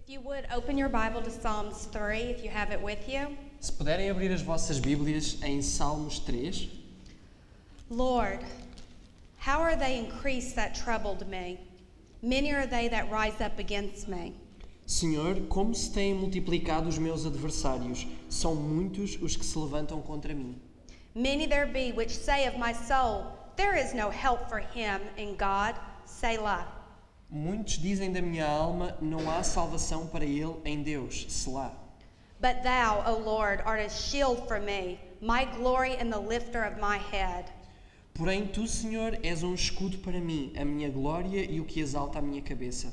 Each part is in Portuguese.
you would open your Bible to Psalms 3 if you have it with you. Se puderem abrir as vossas Bíblias em Salmos 3. Lord, how are they increased that troubled me? Many are they that rise up against me. Senhor, como se têm multiplicado os meus adversários, são muitos os que se levantam contra mim. Many there be which say of my soul, there is no help for him in God, Selah. Muitos dizem da minha alma, não há salvação para ele em Deus, Será. But thou, O Lord, art a shield for me, my glory and the lifter of my head. Porém, tu, Senhor, és um escudo para mim, a minha glória e o que exalta a minha cabeça.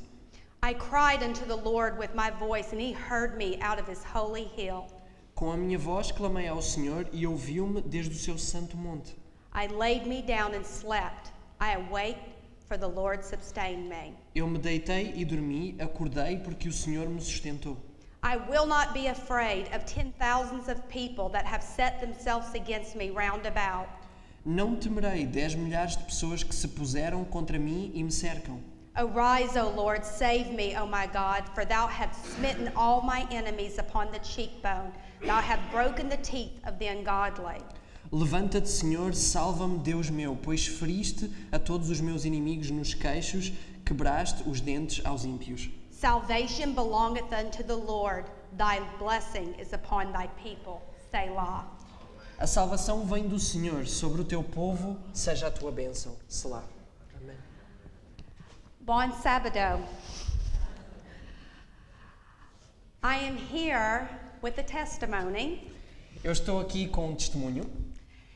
I cried unto the Lord with my voice, and he heard me out of his holy hill. Com a minha voz clamei ao Senhor e ouviu-me desde o seu santo monte. I laid me down and slept. I awaked, for the Lord sustained me. Eu me deitei e dormi, acordei porque o Senhor me sustentou. I will not be afraid of 10,000s of people that have set themselves against me round about. Não temerei 10 milhares de pessoas que se puseram contra mim e me cercam. Arise, O Lord, save me, O my God, for thou hast smitten all my enemies upon the cheekbone. Thou hast broken the teeth of the ungodly. Levanta-te, Senhor, salva-me, Deus meu, pois feriste a todos os meus inimigos nos queixos, quebraste os dentes aos ímpios. Salvation belongeth unto the Lord. Thy blessing is upon thy people. Selah. A salvação vem do Senhor, sobre o teu povo seja a tua bênção. Será. Amém. Bom sábado. I am here with a testimony. Eu estou aqui com um testemunho.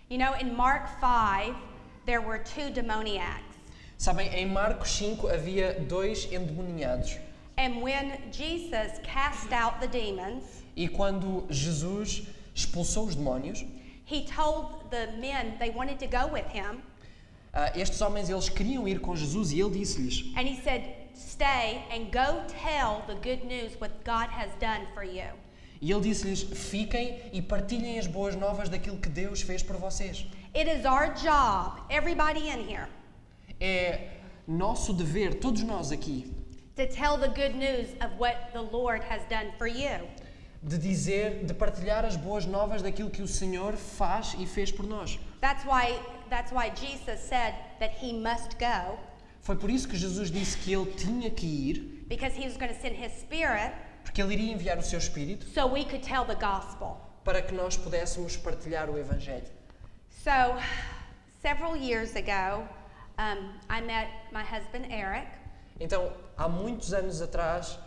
You know, in Mark 5, there were 2 demoniacs. Sabem, em Marcos 5 havia 2 endemoniados. And when Jesus cast out the demons, E quando Jesus expulsou os demónios, he told the men they wanted to go with him. Estes homens eles queriam ir com Jesus e ele disse-lhes: And he said, stay and go tell the good news what God has done for you. E ele disse-lhes: fiquem e partilhem as boas novas daquilo que Deus fez por vocês. It is our job, everybody in here, É nosso dever, todos nós aqui, to tell the good news of what the Lord has done for you. de partilhar as boas novas daquilo que o Senhor faz e fez por nós. That's why Jesus said that he must go, Foi por isso que Jesus disse que ele tinha que ir, because he was going to send his spirit porque ele iria enviar o seu Espírito so we could tell the gospel. para que nós pudéssemos partilhar o Evangelho. So, several years ago, I met my husband Eric. Então, há muitos anos atrás,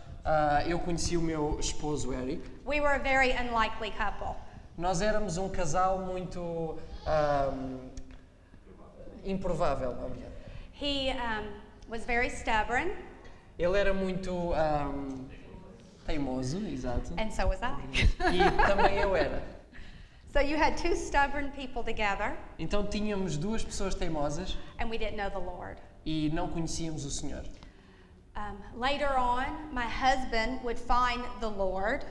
eu conheci o meu esposo Eric. We were a very unlikely couple. Nós éramos um casal muito improvável. Obrigado. He was very stubborn, Ele era muito teimoso, exato. and so was I. E também eu era. So you had 2 stubborn people together, Então tínhamos 2 pessoas teimosas and we didn't know the Lord. e não conhecíamos o Senhor. Later on, my husband would find the Lord,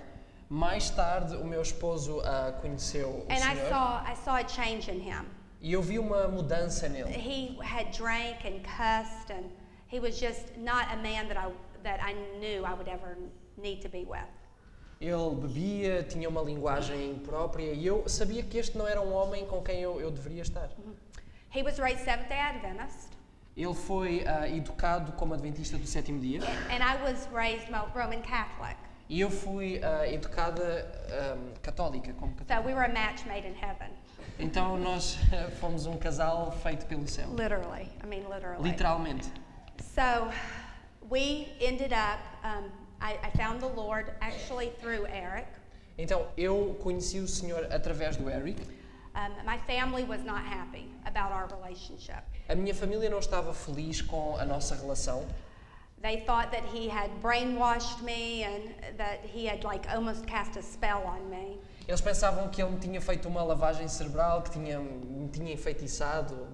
Mais tarde, o meu esposo conheceu o and I Senhor saw a change in him. e eu vi uma mudança nele. He had drank and cussed, and he was just not a man that I knew I would ever need to be with. Ele bebia, tinha uma linguagem própria e eu sabia que este não era um homem com quem eu deveria estar. He was raised Seventh-day Adventist, Ele foi educado como adventista do 7º dia and I was raised Roman Catholic. e eu fui educada católica, como So católica. we were a match made in heaven, Então nós fomos um casal feito pelo céu, literally. I mean, literally. literalmente. So we ended up, I found the Lord actually through Eric. Então eu conheci o Senhor através do Eric. My family was not happy about our relationship. A minha família não estava feliz com a nossa relação. They thought that he had brainwashed me and that he had like almost cast a spell on me. Eles pensavam que ele me tinha feito uma lavagem cerebral, que me tinha enfeitiçado.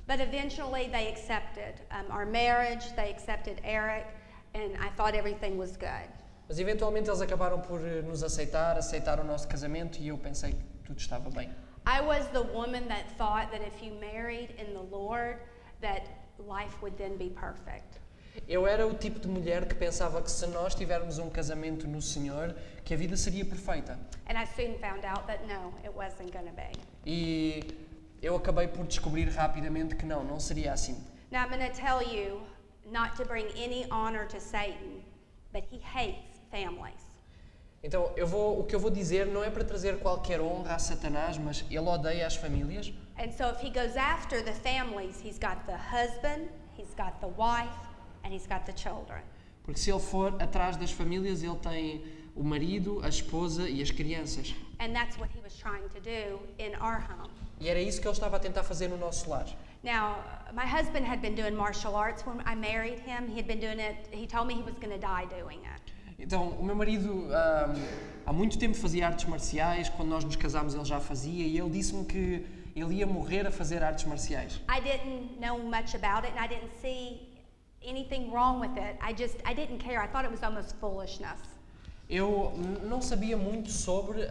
But eventually they accepted our marriage, they accepted Eric, and I thought everything was good. Mas eventualmente eles acabaram por nos aceitar o nosso casamento e eu pensei que tudo estava bem. I was the woman that thought that if you married in the Lord, that life would then be perfect. Eu era o tipo de mulher que pensava que se nós tivermos um casamento no Senhor, que a vida seria perfeita. And I soon found out that no, it wasn't going to be. E eu acabei por descobrir rapidamente que não seria assim. Now I'm going to tell you not to bring any honor to Satan, but he hates families. Então, o que eu vou dizer não é para trazer qualquer honra a Satanás, mas ele odeia as famílias. And so if he goes after the families, he's got the husband, he's got the wife, and he's got the children. Porque se ele for atrás das famílias, ele tem o marido, a esposa e as crianças. And that's what he was trying to do in our home. E era isso que ele estava a tentar fazer no nosso lar. Now, my husband had been doing martial arts when I married him. He had been doing it. He told me he was going to die doing it. Então, o meu marido há muito tempo fazia artes marciais. Quando nós nos casámos, ele já fazia. E ele disse-me que ele ia morrer a fazer artes marciais. I didn't know much about it, and I didn't see anything wrong with it. I didn't care. I thought it was almost foolishness. Eu não sabia muito sobre.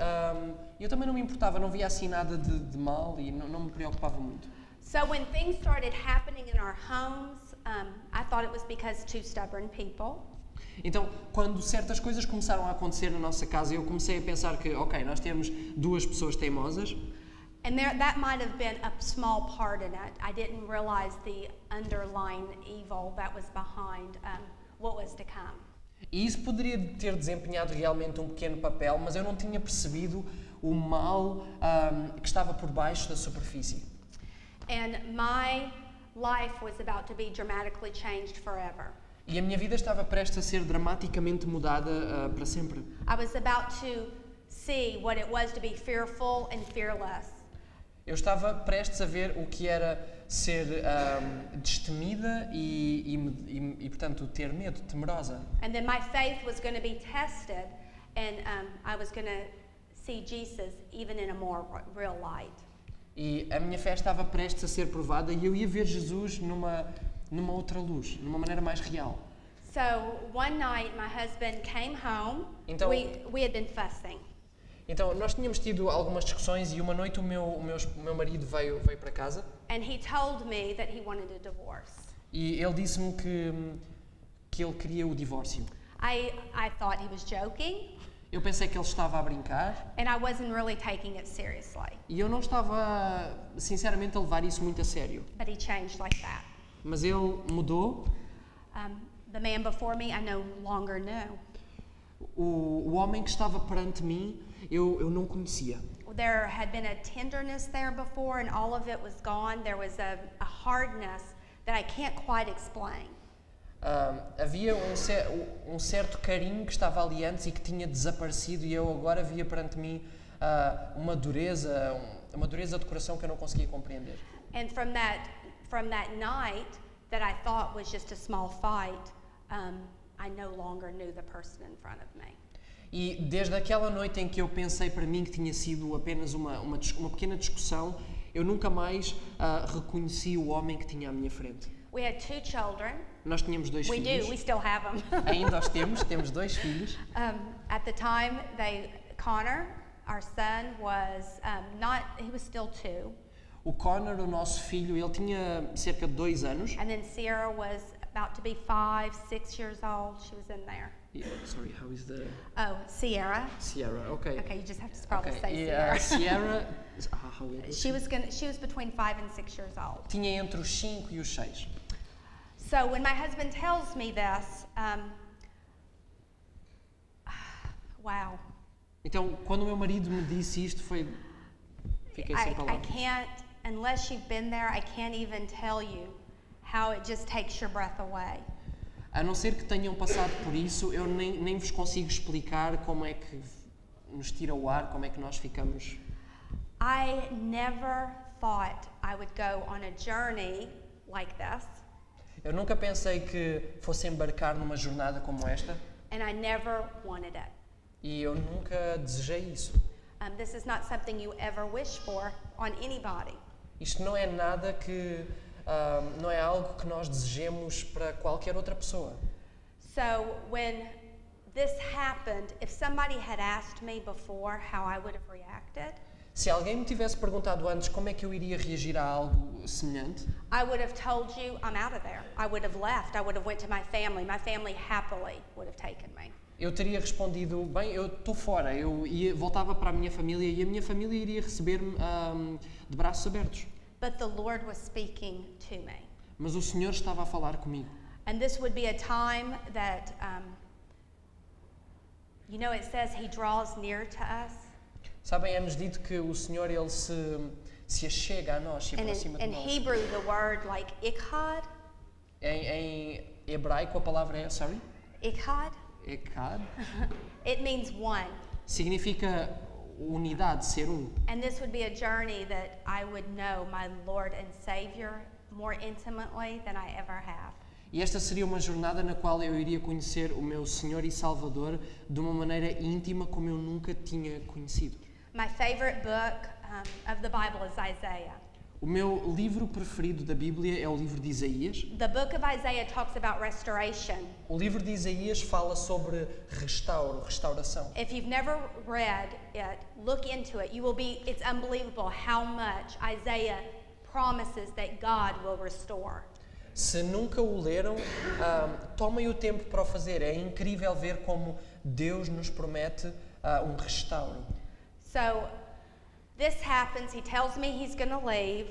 Eu também não me importava. Não via assim nada de mal e não me preocupava muito. So when things started happening in our homes, I thought it was because two stubborn people. Então, quando certas coisas começaram a acontecer na nossa casa, eu comecei a pensar que, ok, nós temos duas pessoas teimosas. And that might have been a small part in it. I didn't realize the underlying evil that was behind what was to come. E isso poderia ter desempenhado realmente um pequeno papel, mas eu não tinha percebido o mal que estava por baixo da superfície. And my life was about to be dramatically changed forever. E a minha vida estava prestes a ser dramaticamente mudada para sempre. I was about to see what it was to be fearful and fearless. Eu estava prestes a ver o que era ser destemida e, portanto, ter medo, temerosa. And then my faith was going to be tested, and I was going to see Jesus even in a more real light. E a minha fé estava prestes a ser provada e eu ia ver Jesus numa outra luz, numa maneira mais real. So one night my husband came home. Então- We had been fussing. Então, nós tínhamos tido algumas discussões e uma noite o meu marido veio para casa And he told me that he wanted a divorce. e ele disse-me que ele queria o divórcio. I thought he was joking, Eu pensei que ele estava a brincar and I wasn't really taking it seriously. e eu não estava, sinceramente, a levar isso muito a sério. But he changed like that. Mas ele mudou. The man before me I no longer knew. O homem que estava perante mim, eu não conhecia. There had been a tenderness there before, and all of it was gone. There was a hardness that I can't quite explain. Havia um certo carinho que estava ali antes e que tinha desaparecido e eu agora via perante mim uma dureza de coração que eu não conseguia compreender. And from that night that I thought was just a small fight, I no longer knew the person in front of me. E desde aquela noite em que eu pensei para mim que tinha sido apenas uma pequena discussão, eu nunca mais reconheci o homem que tinha à minha frente. We had two children. Nós tínhamos dois We filhos. do. We still have them. Ainda os temos 2 filhos. At the time, Connor, our son, was he was still 2. O Connor, o nosso filho, ele tinha cerca de 2 anos. And then Sierra was about to be 5, 6 years old. She was in there. Sorry, how is the... Oh, Sierra. Sierra, okay. Okay, you just have to probably Okay, say e Sierra. Sierra... how is it? She was between 5 and 6 years old. Tinha entre os 5 e os 6. So when my husband tells me this, wow. Então, quando o meu marido me disse isto, fiquei sem I palavras. can't, unless you've been there, I can't even tell you how it just takes your breath away. A não ser que tenham passado por isso, eu nem vos consigo explicar como é que nos tira o ar, como é que nós ficamos. I never thought I would go on a journey like this, Eu nunca pensei que fosse embarcar numa jornada como esta and I never wanted it. e eu nunca desejei isso. This is not something you ever wish for on anybody. Isto não é nada que... não é algo que nós desejemos para qualquer outra pessoa. So when this happened, if somebody had asked me before how I would have reacted, Se alguém me tivesse perguntado antes como é que eu iria reagir a algo semelhante, I would have told you I'm out of there. I would have left. I would have went to my family. My family happily would have taken me. eu teria respondido, bem, eu estou fora, voltava para a minha família e a minha família iria receber-me de braços abertos. But the Lord was speaking to me. Mas o Senhor estava a falar comigo. And this would be a time that, it says He draws near to us. Sabem, é-nos dito que o Senhor, Ele se achega a nós, se And aproxima de in nós. Hebrew, the word like ikhad, Em hebraico a palavra é, ikhad, Ekad, it means one. significa unidade, ser um. And this would be a journey that I would know my Lord and Savior more intimately than I ever have. E esta seria uma jornada na qual eu iria conhecer o meu Senhor e Salvador de uma maneira íntima como eu nunca tinha conhecido. My favorite book of the Bible is Isaiah. O meu livro preferido da Bíblia é o livro de Isaías. The book of Isaiah talks about restoration. O livro de Isaías fala sobre restauração. If you've never read it, look into it. It's unbelievable how much Isaiah promises that God will restore. Se nunca o leram, tomem o tempo para o fazer. É incrível ver como Deus nos promete um restauro. So, this happens. He tells me he's going to leave.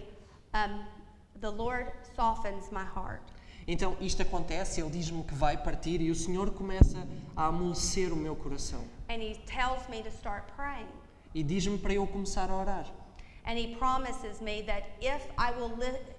The Lord softens my heart. Então isto acontece, Ele diz-me que vai partir e o Senhor começa a amolecer o meu coração. And he tells me to start praying. E diz-me para eu começar a orar. And he promises me that if I will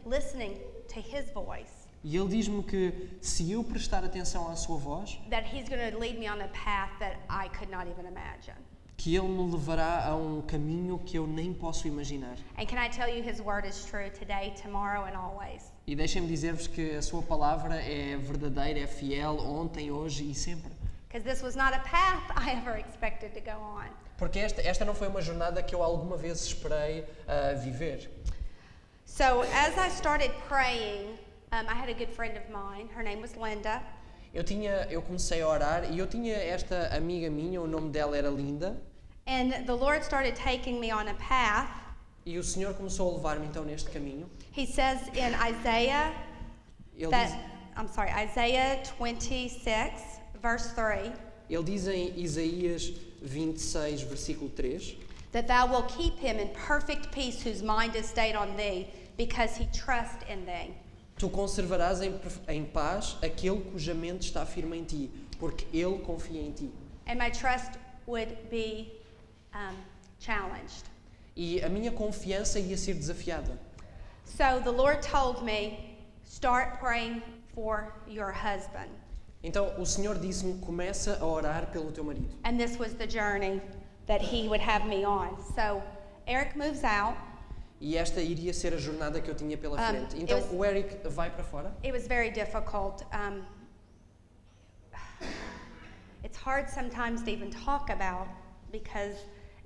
listening to his voice, E Ele diz-me que se eu prestar atenção à sua voz, that he's going to lead me on a path that I could not even imagine. que Ele me levará a um caminho que eu nem posso imaginar. And can I tell you his word is true today, tomorrow and always? E deixem-me dizer-vos que a sua palavra é verdadeira, é fiel, ontem, hoje e sempre. Because this was not a path I ever expected to go on. Porque esta não foi uma jornada que eu alguma vez esperei viver. So as I started praying, I had a good friend of mine. Her name was Linda. Eu comecei a orar e eu tinha esta amiga minha, o nome dela era Linda. And the Lord started taking me on a path. E o Senhor começou a levar-me então neste caminho. He says in Isaiah, Ele Isaiah 26, verse 3, Ele diz em Isaías 26, versículo 3, that thou wilt keep him in perfect peace whose mind is stayed on thee, because he trusts in thee. Tu conservarás em paz aquele cuja mente está firme em ti, porque ele confia em ti. And my trust would be challenged. E a minha confiança ia ser desafiada. So the Lord told me, start praying for your husband. Então o Senhor disse-me, começa a orar pelo teu marido. And this was the journey that he would have me on. So Eric moves out. E esta iria ser a jornada que eu tinha pela frente. Então o Eric vai para fora. It was very difficult. It's hard sometimes to even talk about because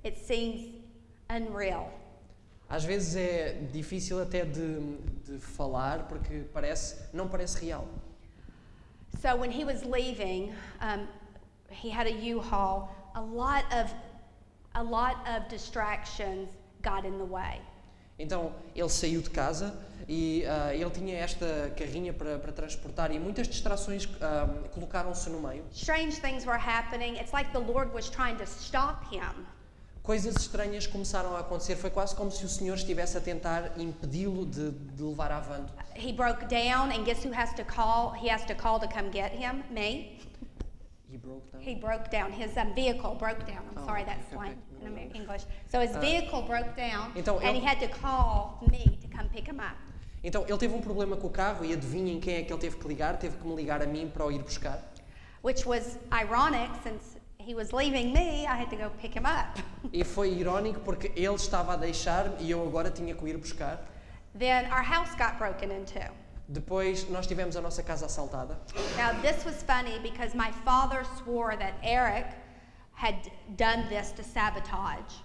it seems unreal. Às vezes é difícil até de falar porque não parece real. So when he was leaving, he had a U-Haul. A lot of distractions got in the way. Então ele saiu de casa e ele tinha esta carrinha para transportar e muitas distrações colocaram-se no meio. Strange things were happening. It's like the Lord was trying to stop him. Coisas estranhas começaram a acontecer. Foi quase como se o Senhor estivesse a tentar impedi-lo de levar avante. He broke down, and guess who has to call? He has to call to come get him. Me. He broke down. He broke down. His vehicle broke down. I'm sorry, that's slang in English. So his vehicle broke down, então and he had to call me to come pick him up. Então ele teve um problema com o carro e adivinhem quem é que ele teve que ligar? Teve que me ligar a mim para o ir buscar. Which was ironic, since he was leaving me, I had to go pick him up. E foi irónico porque ele estava a deixar-me e eu agora tinha que o ir buscar. Then our house got broken into. Depois nós tivemos a nossa casa assaltada. Now this was funny because my father swore that Eric had done this to sabotage.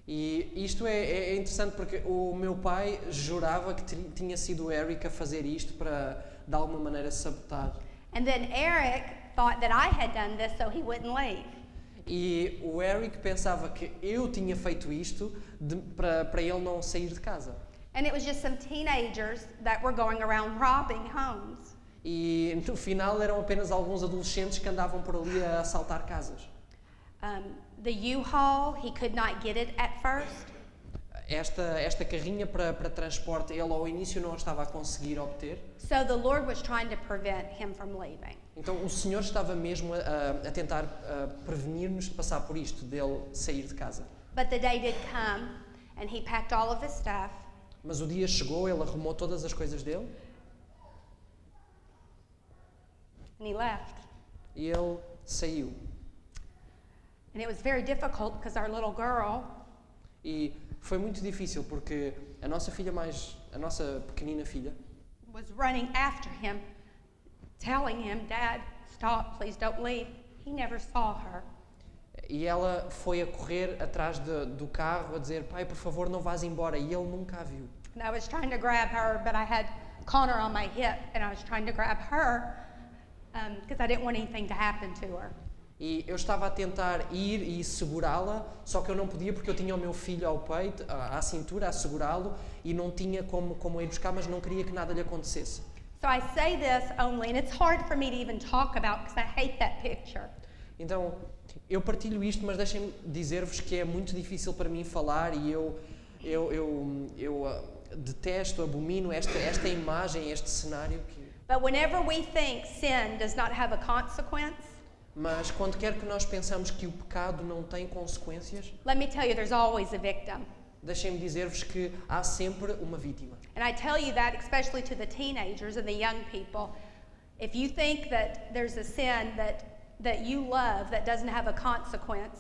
E isto é interessante porque o meu pai jurava que tinha sido o Eric a fazer isto para de alguma maneira sabotar. And then Eric thought that I had done this so he wouldn't leave. E o Eric pensava que eu tinha feito isto para ele não sair de casa. And it was just some teenagers that were going around robbing homes. E no final eram apenas alguns adolescentes que andavam por ali a assaltar casas. The U-Haul, he could not get it at first. Esta carrinha para transporte, ele ao início não a estava a conseguir obter. So the Lord was trying to prevent him from leaving. Então o Senhor estava mesmo a tentar prevenir-nos de passar por isto, dele sair de casa. But the day did come, and he packed all of his stuff. Mas o dia chegou, ele arrumou todas as coisas dele. And he left. E ele saiu. And it was very difficult because our little girl, E foi muito difícil porque a nossa pequenina filha, was running after him, telling him, "Dad, stop, please don't leave." He never saw her. e ela foi a correr atrás do carro a dizer, pai, por favor, não vás embora. E ele nunca a viu. And I was trying to grab her, but I had Connor on my hip, and I was trying to grab her because I didn't want anything to happen to her. E eu estava a tentar ir e segurá-la, só que eu não podia porque eu tinha o meu filho ao peito, à cintura, a segurá-lo, e não tinha como ir buscar, mas não queria que nada lhe acontecesse. So I say this only, and it's hard for me to even talk about because I hate that picture. Então, eu partilho isto, mas deixem-me dizer-vos que é muito difícil para mim falar e eu detesto, abomino esta imagem, este cenário. But whenever we think sin does not have a consequence, Mas quando quer que nós pensamos que o pecado não tem consequências, let me tell you, there's always a victim. deixem-me dizer-vos que há sempre uma vítima. And I tell you that especially to the teenagers and the young people. If you think that there's a sin that you love that doesn't have a consequence,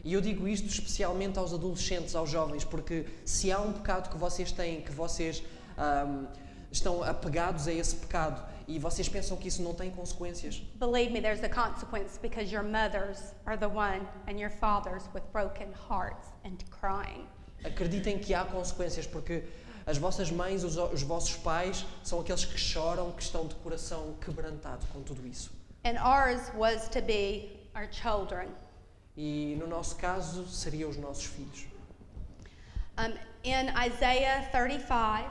E eu digo isto especialmente aos adolescentes, aos jovens, porque se há um pecado que vocês têm, que vocês estão apegados a esse pecado e vocês pensam que isso não tem consequências, believe me, there's a consequence because your mothers are the one and your fathers with broken hearts and crying. acreditem que há consequências, porque as vossas mães, os vossos pais, são aqueles que choram, que estão de coração quebrantado com tudo isso. And ours was to be our children. E no nosso caso, seriam os nossos filhos. In Isaiah 35,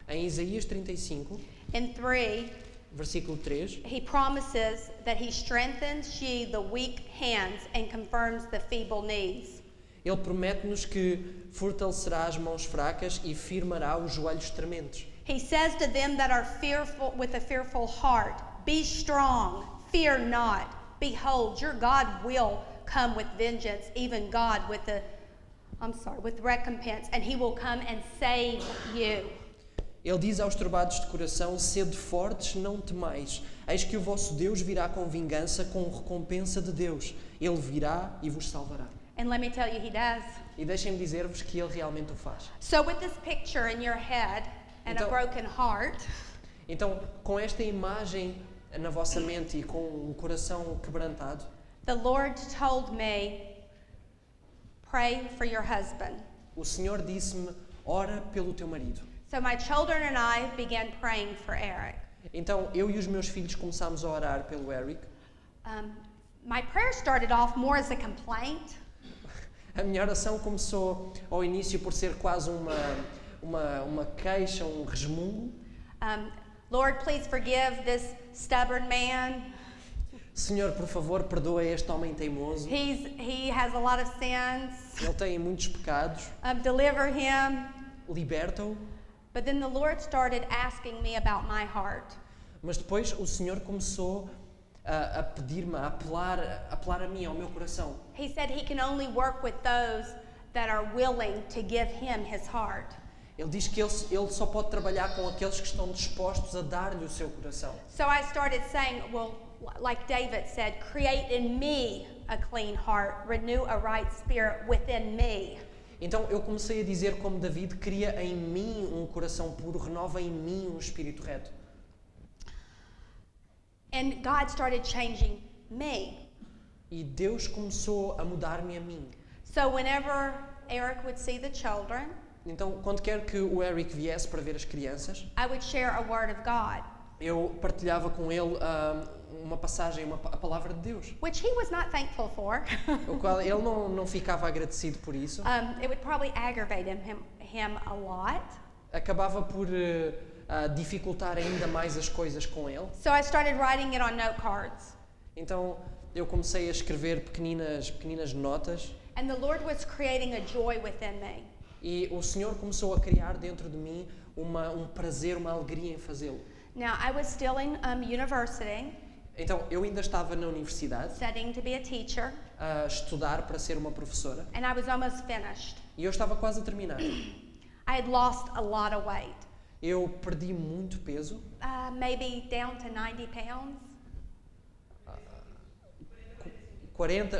Em Isaías 35, in 3, versículo 3, he promises that he strengthens ye the weak hands and confirms the feeble knees. ele promete-nos que fortalecerá as mãos fracas e firmará os joelhos trementes. He says to them that are fearful with a fearful heart, be strong, fear not. Behold, your God will come with vengeance, even God with recompense, and he will come and save you. Ele diz aos turbados de coração, sede fortes, não temais. Eis que o vosso Deus virá com vingança, com recompensa de Deus. Ele virá e vos salvará. And let me tell you, he does. E deixem-me dizer-vos que ele realmente o faz. So with this picture in your head and a Então- broken heart, Então, com esta imagem na vossa mente e com um coração quebrantado, the Lord told me, pray for your husband. o Senhor disse-me, ora pelo teu marido. So my children and I began praying for Eric. Então, eu e os meus filhos começámos a orar pelo Eric. My prayer started off more as a complaint. A minha oração começou ao início por ser quase uma queixa, um resmungo. Lord, please forgive this stubborn man. Senhor, por favor, perdoa este homem teimoso. He has a lot of sins. Ele tem muitos pecados. Deliver him. Liberta-o. But then the Lord started asking me about my heart. Mas depois o Senhor começou a pedir-me, a apelar a mim, ao meu coração. He said he can only work with those that are willing to give him his heart. Ele diz que ele só pode trabalhar com aqueles que estão dispostos a dar-lhe o seu coração. So I started saying, well, like David said, create in me a clean heart, renew a right spirit within me. Então eu comecei a dizer como David, cria em mim um coração puro, renova em mim um espírito reto. And God started changing me. E Deus começou a mudar-me a mim. So whenever Eric would see the children, Então, quando quer que o Eric viesse para ver as crianças, I would share a word of God. eu partilhava com ele uma passagem, a palavra de Deus, which he was not thankful for. o qual ele não ficava agradecido por isso. It would probably aggravate him a lot. Acabava por dificultar ainda mais as coisas com ele. So I started writing it on note cards. Então eu comecei a escrever pequeninas notas. And the Lord was creating a joy within me. E o Senhor começou a criar dentro de mim um prazer, uma alegria em fazê-lo. Now, I was still in university, Então, eu ainda estava na universidade, studying to be a teacher, a estudar para ser uma professora, and I was almost finished. e eu estava quase a terminar. I had lost a lot of weight, Eu perdi muito peso, maybe down to 90 pounds. 40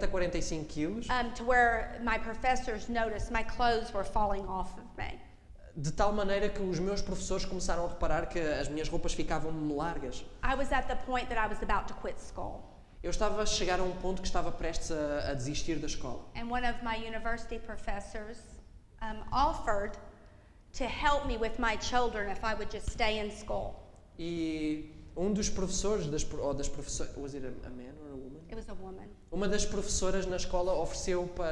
a 45 quilos, To where my professors noticed my clothes were falling off of me. de tal maneira que os meus professores começaram a reparar que as minhas roupas ficavam largas. I was at the point that I was about to quit school. Eu estava a chegar a um ponto que estava prestes a desistir da escola. And one of my university professors offered to help me with my children if I would just stay in school. E um dos professores, das professoras, was it a man or a woman? It was a woman. Uma das professoras na escola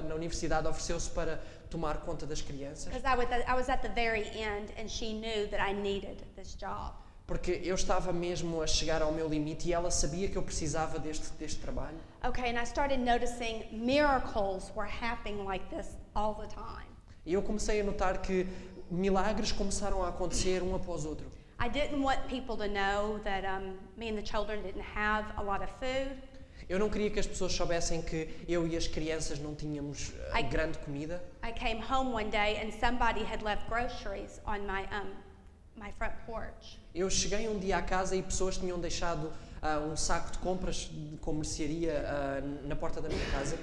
na universidade ofereceu-se para tomar conta das crianças. Because I was at the very end and she knew that I needed this job. Porque eu estava mesmo a chegar ao meu limite e ela sabia que eu precisava deste trabalho. Okay, and I started noticing miracles were happening like this all the time. E eu comecei a notar que milagres começaram a acontecer um após outro. I didn't want people to know that me and the children didn't have a lot of food. Eu não queria que as pessoas soubessem que eu e as crianças não tínhamos grande comida. I came home one day and somebody had left groceries on my front porch. Eu cheguei um dia à casa e pessoas tinham deixado um saco de compras com mercearia na porta da minha casa.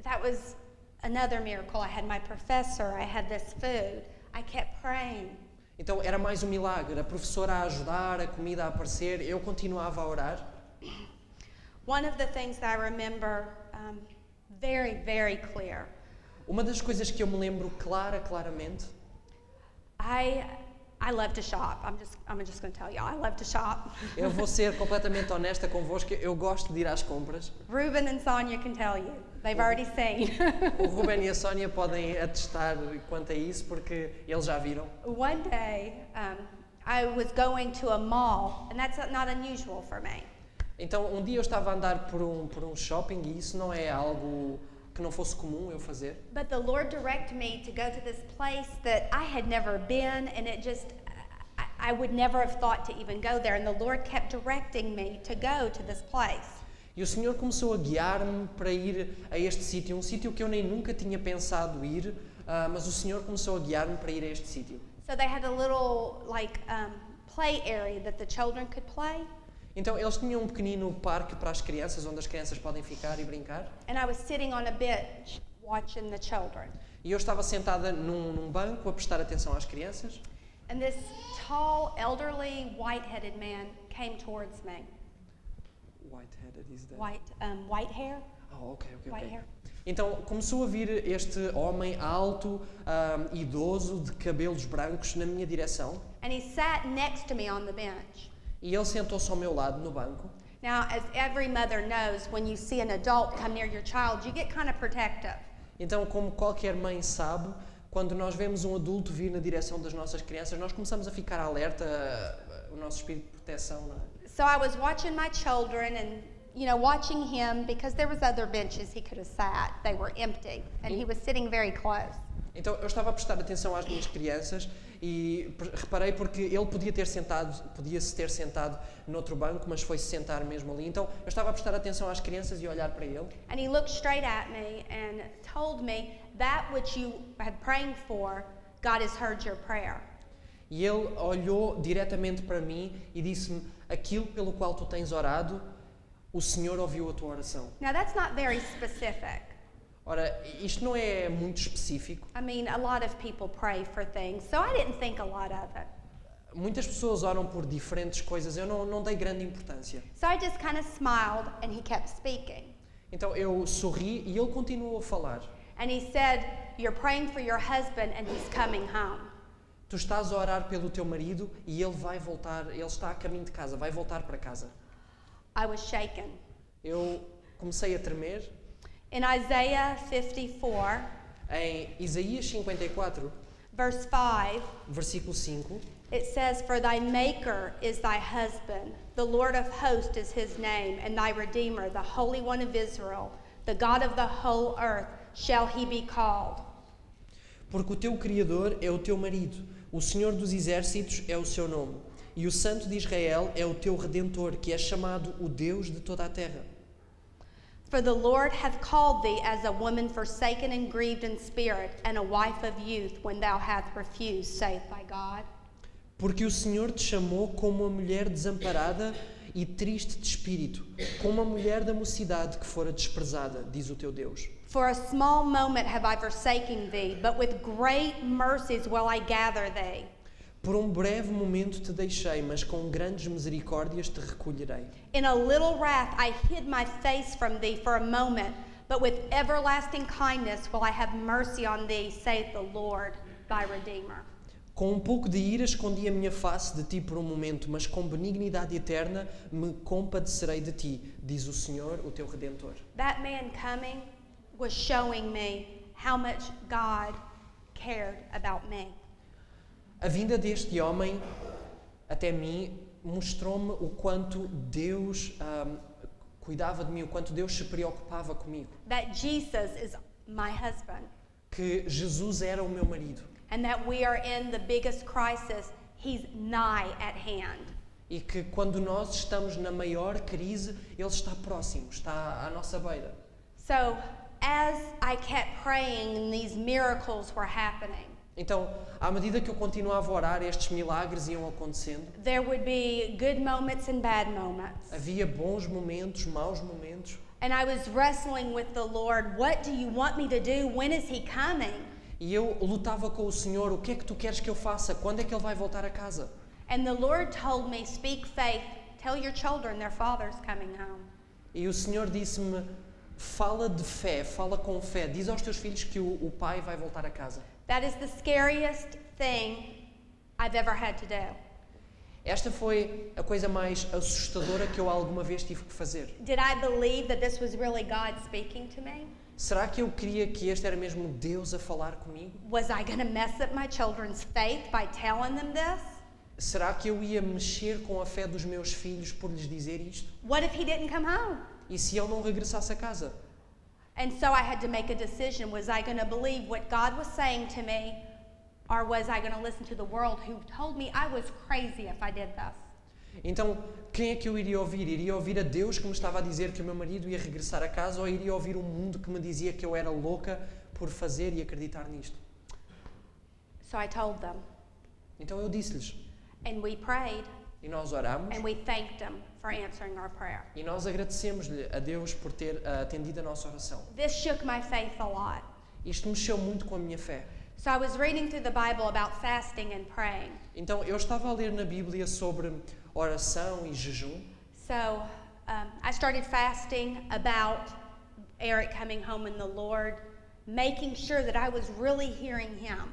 That was another miracle. I had my professor, I had this food. I kept praying. Então era mais um milagre, a professora a ajudar, a comida a aparecer, eu continuava a orar. One of the things that I remember very, very clear. Uma das coisas que eu me lembro claramente. I love to shop. I'm just going to tell you, I love to shop. Eu vou ser completamente honesta convosco, eu gosto de ir às compras. Ruben and Sonia can tell you. They've already seen. O Ruben e a Sónia podem atestar quanto a isso porque eles já viram. One day, I was going to a mall, and that's not unusual for me. Então, um dia eu estava a andar por um shopping e isso não é algo que não fosse comum eu fazer. But the Lord directed me to go to this place that I had never been, and I would never have thought to even go there. And the Lord kept directing me to go to this place. E o Senhor começou a guiar-me para ir a este sítio, um sítio que eu nem nunca tinha pensado ir, mas o Senhor começou a guiar-me para ir a este sítio. So they had a little play area that the children could play. Então eles tinham um pequenino parque para as crianças, onde as crianças podem ficar e brincar. And I was sitting on a bench watching the children. E eu estava sentada num banco a prestar atenção às crianças. And this tall, elderly, white-headed man came towards me. White-headed is that? White hair. Oh, ok. White hair. Então começou a vir este homem alto, idoso, de cabelos brancos na minha direção. And he sat next to me on the bench. E ele sentou-se ao meu lado no banco. Now, as every mother knows, when you see an adult come near your child, you get kind of protective. Então, como qualquer mãe sabe, quando nós vemos um adulto vir na direção das nossas crianças, nós começamos a ficar alerta, o nosso espírito de proteção, não é? So I was watching my children and, watching him because there was other benches he could have sat. They were empty, and he was sitting very close. Então, eu estava a prestar atenção às minhas crianças e reparei porque ele podia-se ter sentado noutro banco, mas foi-se sentar mesmo ali. Então, eu estava a prestar atenção às crianças e a olhar para ele. And he looked straight at me and told me, that which you had praying for, God has heard your prayer. E ele olhou diretamente para mim e disse-me, aquilo pelo qual tu tens orado, o Senhor ouviu a tua oração. Now, that's not very specific. Ora, isto não é muito específico. I mean, a lot of people pray for things, so I didn't think a lot of it. Muitas pessoas oram por diferentes coisas, eu não dei grande importância. So I just kind of smiled and he kept speaking. Então eu sorri e ele continuou a falar. And he said, you're praying for your husband and he's coming home. Tu estás a orar pelo teu marido e ele vai voltar, ele está a caminho de casa, vai voltar para casa. I was shaken. Eu comecei a tremer. In Isaiah 54, Em Isaías 54, verse 5, versículo 5, it says, "For thy maker is thy husband, the Lord of hosts is his name, and thy Redeemer, the Holy One of Israel, the God of the whole earth, shall he be called." porque o teu Criador é o teu marido, o Senhor dos exércitos é o seu nome, e o Santo de Israel é o teu Redentor, que é chamado o Deus de toda a terra. For the Lord hath called thee as a woman forsaken and grieved in spirit, and a wife of youth, when thou hast refused, saith thy God. Porque o Senhor te chamou como uma mulher desamparada e triste de espírito, como uma mulher da mocidade que fora desprezada, diz o teu Deus. For a small moment have I forsaken thee, but with great mercies will I gather thee. Por um breve momento te deixei, mas com grandes misericórdias te recolherei. In a little wrath I hid my face from thee for a moment, but with everlasting kindness will I have mercy on thee, saith the Lord, thy Redeemer. Com um pouco de ira escondi a minha face de ti por um momento, mas com benignidade eterna me compadecerei de ti, diz o Senhor, o teu Redentor. That man coming was showing me how much God cared about me. A vinda deste homem até mim mostrou-me o quanto Deus cuidava de mim, o quanto Deus se preocupava comigo. That Jesus is my husband, Que Jesus era o meu marido. and that we are in the biggest crisis, he's nigh at hand. E que quando nós estamos na maior crise, Ele está próximo, está à nossa beira. So, as I kept praying and these miracles were happening, Então, à medida que eu continuava a orar, estes milagres iam acontecendo. there would be good moments and bad moments. Havia bons momentos, maus momentos. And I was wrestling with the Lord. What do you want me to do? When is he coming? E eu lutava com o Senhor, o que é que tu queres que eu faça? Quando é que Ele vai voltar a casa? And the Lord told me, speak faith. Tell your children their father's coming home. E o Senhor disse-me, fala de fé, fala com fé. Diz aos teus filhos que o pai vai voltar a casa. That is the scariest thing I've ever had to do. Esta foi a coisa mais assustadora que eu alguma vez tive que fazer. Did I believe that this was really God speaking to me? Será que eu queria que este era mesmo Deus a falar comigo? Was I going to mess up my children's faith by telling them this? Será que eu ia mexer com a fé dos meus filhos por lhes dizer isto? What if he didn't come home? E se ele não regressasse a casa? And so I had to make a decision. Was I going to believe what God was saying to me, or was I going to listen to the world who told me I was crazy if I did this? Então, quem é que eu iria ouvir? Iria ouvir a Deus que me estava a dizer que o meu marido ia regressar a casa, ou iria ouvir o mundo que me dizia que eu era louca por fazer e acreditar nisto? So I told them, Então eu disse-lhes, and we prayed, e nós oramos, and we thanked him for answering our prayer. e nós agradecemos-lhe a Deus por ter atendido a nossa oração. This shook my faith a lot. Isto mexeu muito com a minha fé. So I was reading through the Bible about fasting and praying. Então eu estava a ler na Bíblia sobre oração e jejum. So I started fasting about Eric coming home in the Lord, making sure that I was really hearing him.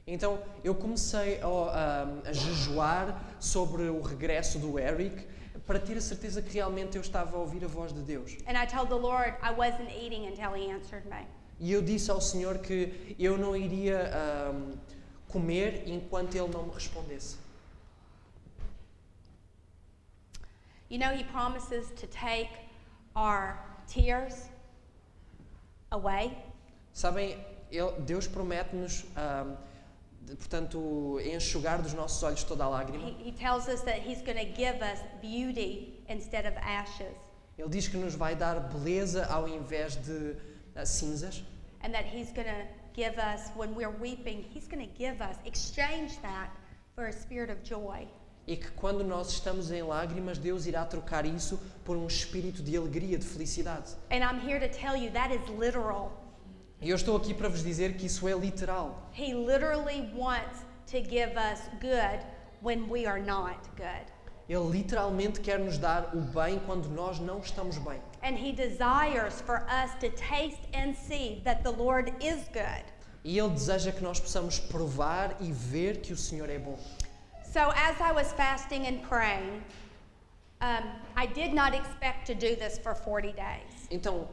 Então eu comecei a jejuar sobre o regresso do Eric para ter a certeza que realmente eu estava a ouvir a voz de Deus. And I told the Lord I wasn't eating until he answered me. E eu disse ao Senhor que eu não iria comer enquanto Ele não me respondesse. You know, he promises to take our tears away. Sabem, Deus promete-nos, portanto, enxugar dos nossos olhos toda a lágrima. He tells us that he's going to give us beauty instead of ashes. Ele diz que nos vai dar beleza ao invés de cinzas. And that he's going to give us, when we're weeping, he's going to give us, exchange that for a spirit of joy. E que quando nós estamos em lágrimas, Deus irá trocar isso por um espírito de alegria, de felicidade. And I'm here to tell you that is literal. E eu estou aqui para vos dizer que isso é literal. He literally wants to give us good when we are not good. Ele literalmente quer nos dar o bem quando nós não estamos bem. And he desires for us to taste and see that the Lord is good. E Ele deseja que nós possamos provar e ver que o Senhor é bom. So as I was fasting and praying, I did not expect to do this for 40 days. Então,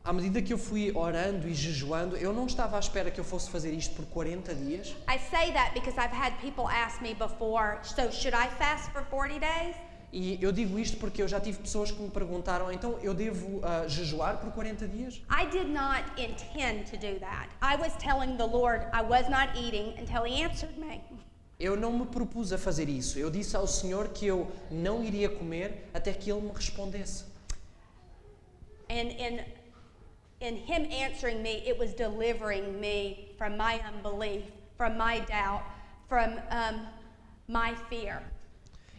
à medida que eu fui orando e jejuando, eu não estava à espera que eu fosse fazer isto por 40 dias. I say that because I've had people ask me before, so should I fast for 40 days? E eu digo isto porque eu já tive pessoas que me perguntaram, então eu devo jejuar por 40 dias? I did not intend to do that. I was telling the Lord I was not eating until He answered me. Eu não me propus a fazer isso. Eu disse ao Senhor que eu não iria comer até que Ele me respondesse. And in Him answering me, it was delivering me from my unbelief, from my doubt, from my fear.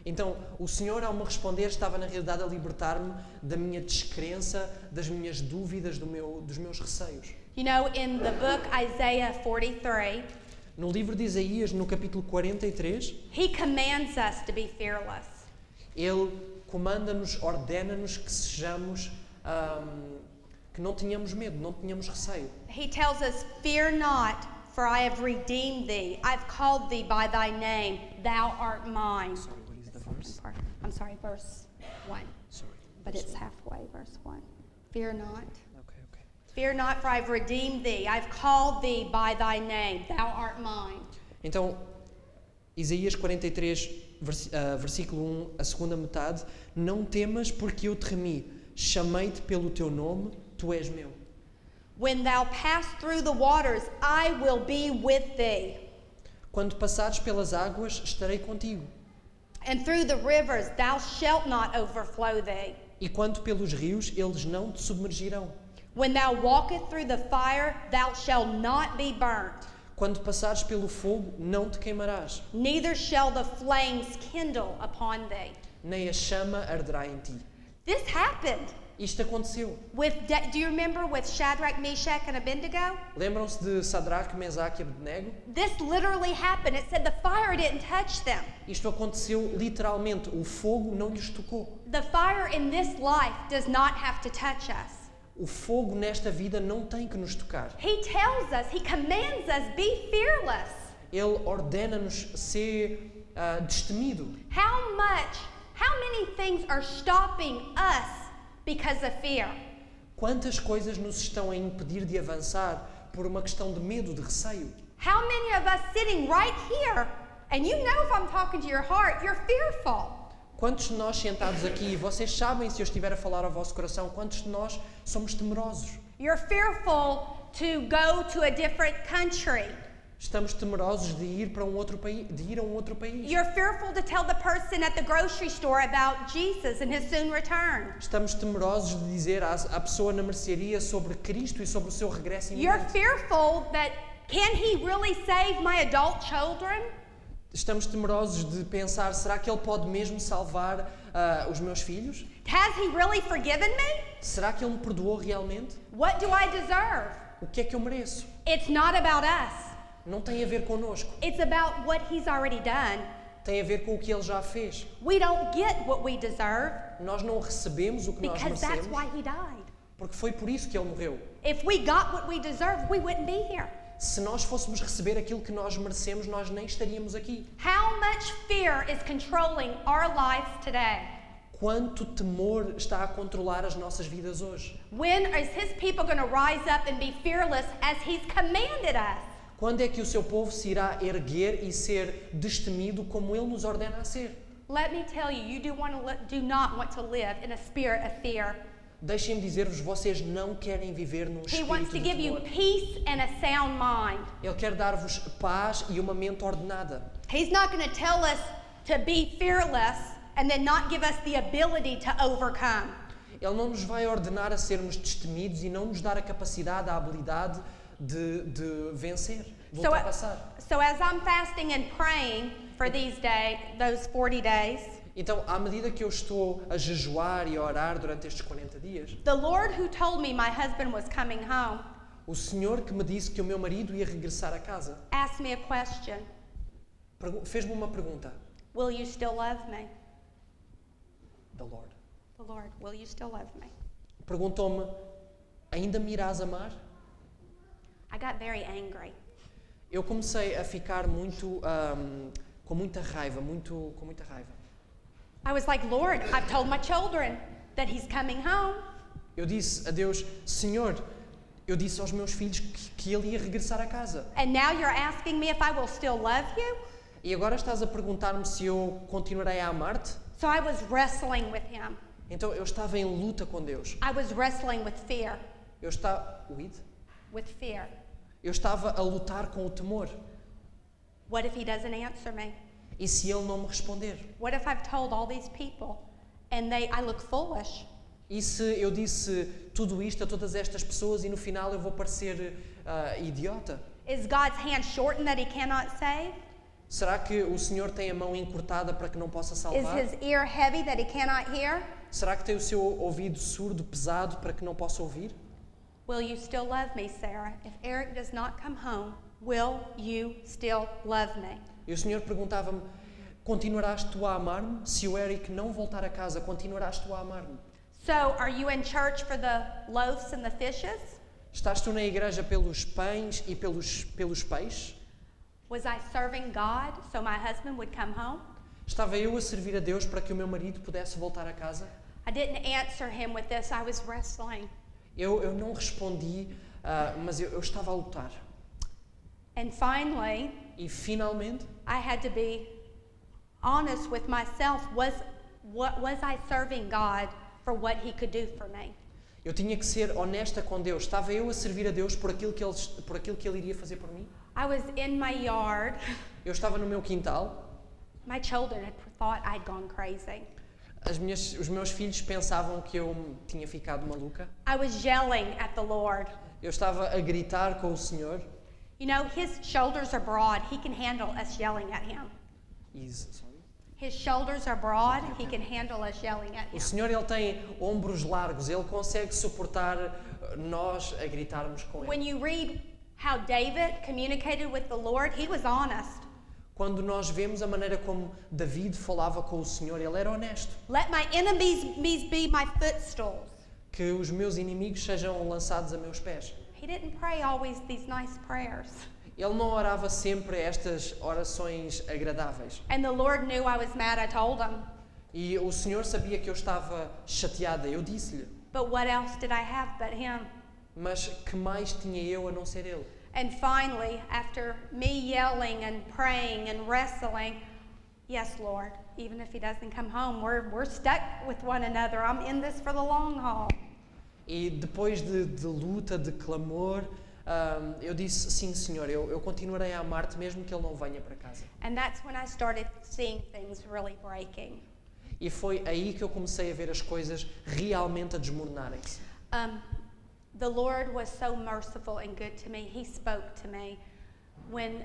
Então, o Senhor, ao me responder, estava na realidade a libertar-me da minha descrença, das minhas dúvidas, dos meus receios. You know, in the book Isaiah 43, No livro de Isaías, no capítulo 43, He commands us to be fearless. Ele comanda-nos, ordena-nos que sejamos, que não tenhamos medo, não tenhamos receio. He tells us, "Fear not, for I have redeemed thee. I've called thee by thy name. Thou art mine." Sorry, what is the verse? I'm sorry, verse 1. Sorry. But it's halfway, verse 1. Fear not. Okay. Fear not, for I've redeemed thee. I've called thee by thy name. Thou art mine. Então, Isaías 43, versículo 1, a segunda metade. Não temas, porque eu te remi. Chamei-te pelo teu nome, tu és meu. When thou pass through the waters, I will be with thee. Quando passares pelas águas, estarei contigo. And through the rivers, thou shalt not overflow thee. E quanto pelos rios, eles não te submergirão. When thou walkest through the fire, thou shalt not be burnt. Quando passares pelo fogo, não te queimarás, Neither shall the flames kindle upon thee. nem a chama arderá em ti. This happened. Isto aconteceu. Do you remember with Shadrach, Meshach, and Abednego? Lembram-se de Sadraque, Mesaque e Abednego? This literally happened. It said the fire didn't touch them. Isto aconteceu literalmente. O fogo não lhes tocou. The fire in this life does not have to touch us. O fogo nesta vida não tem que nos tocar. He tells us, He commands us, be fearless. Ele ordena-nos ser destemido. How many things are stopping us because of fear? Quantas coisas nos estão a impedir de avançar por uma questão de medo, de receio? How many of us sitting right here, and you know if I'm talking to your heart, you're fearful. Quantos de nós sentados aqui, vocês sabem se eu estiver a falar ao vosso coração, quantos de nós somos temerosos? You're fearful to go to a different country. Estamos temerosos de ir a um outro país. You're fearful to tell the person at the grocery store about Jesus and His soon return. Estamos temerosos de dizer à pessoa na mercearia sobre Cristo e sobre o seu regresso You're iminente. fearful that can He really save my adult children? Estamos temerosos de pensar, será que Ele pode mesmo salvar os meus filhos? Has He really forgiven me? Será que Ele me perdoou realmente? What do I deserve? O que é que eu mereço? It's not about us. Não tem a ver connosco. It's about what He's already done. Tem a ver com o que Ele já fez. We don't get what we deserve Nós não recebemos o que nós because that's merecemos, why He died. porque foi por isso que Ele morreu. If we got what we deserve, we wouldn't be here. Se nós fôssemos receber aquilo que nós merecemos, nós nem estaríamos aqui. How much fear is controlling our lives today? Quanto temor está a controlar as nossas vidas hoje? When is His people going to rise up and be fearless as He's commanded us? Quando é que o seu povo se irá erguer e ser destemido como Ele nos ordena a ser? Let me tell you, you do not want to live in a spirit of fear. Deixem-me dizer-vos, vocês não querem viver num He wants espírito to de give you temor. peace and a sound mind. Ele quer dar-vos paz e uma mente ordenada. He's not going to tell us to be fearless and then not give us the ability to overcome. Ele não nos vai ordenar a sermos destemidos e não nos dar a capacidade, a habilidade de vencer, de ultrapassar. So as I'm fasting and praying for those 40 days, Então, à medida que eu estou a jejuar e a orar durante estes 40 dias, the Lord who told me my husband was coming home o Senhor que me disse que o meu marido ia regressar a casa, asked me a question. fez-me uma pergunta. Will you still love me? The Lord. The Lord, will you still love me? Perguntou-me, ainda me irás amar? I got very angry. Eu comecei a ficar muito com muita raiva, com muita raiva. I was like, Lord, I've told my children that he's coming home. Eu disse a Deus, Senhor, eu disse aos meus filhos que ele ia regressar a casa. And now you're asking me if I will still love you? E agora estás a perguntar-me se eu continuarei a amar-te? So I was wrestling with him. Então eu estava em luta com Deus. I was wrestling with fear. Eu estava With fear. Eu estava a lutar com o temor. What if he doesn't answer me? E se ele não me responder? What if I've told all these people and I look foolish? E se eu disse tudo isto a todas estas pessoas e no final eu vou parecer idiota? Is God's hand shortened that he cannot save? Será que o Senhor tem a mão encurtada para que não possa salvar? Is his ear heavy that he cannot hear? Será que tem o seu ouvido surdo, pesado, para que não possa ouvir? Will you still love me, Sarah? If Eric does not come home, will you still love me? E o Senhor perguntava-me, continuarás tu a amar-me? Se o Eric não voltar a casa, continuarás tu a amar-me? So, are you in church for the loaves and the fishes? Estás tu na igreja pelos pães e pelos peixes? Was I serving God so my husband would come home? Estava eu a servir a Deus para que o meu marido pudesse voltar a casa? I didn't answer him with this. I was wrestling. Eu não respondi, mas eu estava a lutar. And finally, E finalmente, I had to be honest with myself. Was I serving God for what he could do for me? eu tinha que ser honesta com Deus. Estava eu a servir a Deus por aquilo que Ele iria fazer por mim? I was in my yard. Eu estava no meu quintal. My children had thought I'd gone crazy. Os meus filhos pensavam que eu tinha ficado maluca. I was yelling at the Lord. Eu estava a gritar com o Senhor. You know, his shoulders are broad. He can handle us yelling at him. His shoulders are broad. He can handle us yelling at O him. Senhor, Ele tem ombros largos. Ele consegue suportar nós a gritarmos com Ele. When you read how David communicated with the Lord, he was honest. Quando nós vemos a maneira como David falava com o Senhor, ele era honesto. Let my enemies be my footstools. Que os meus inimigos sejam lançados a meus pés. He didn't pray always these nice prayers. Ele não orava sempre estas orações agradáveis. And the Lord knew I was mad. I told him. E o Senhor sabia que eu estava chateada. Eu disse-lhe. But what else did I have but him? Mas que mais tinha eu a não ser ele? And finally, after me yelling and praying and wrestling, yes, Lord, even if he doesn't come home, we're stuck with one another. I'm in this for the long haul. E depois de luta, de clamor, eu disse, sim, Senhor, eu continuarei a amar-te mesmo que ele não venha para casa. And that's when I started seeing things really breaking. E foi aí que eu comecei a ver as coisas realmente a desmoronarem-se. The Lord was so merciful and good to me. He spoke to me when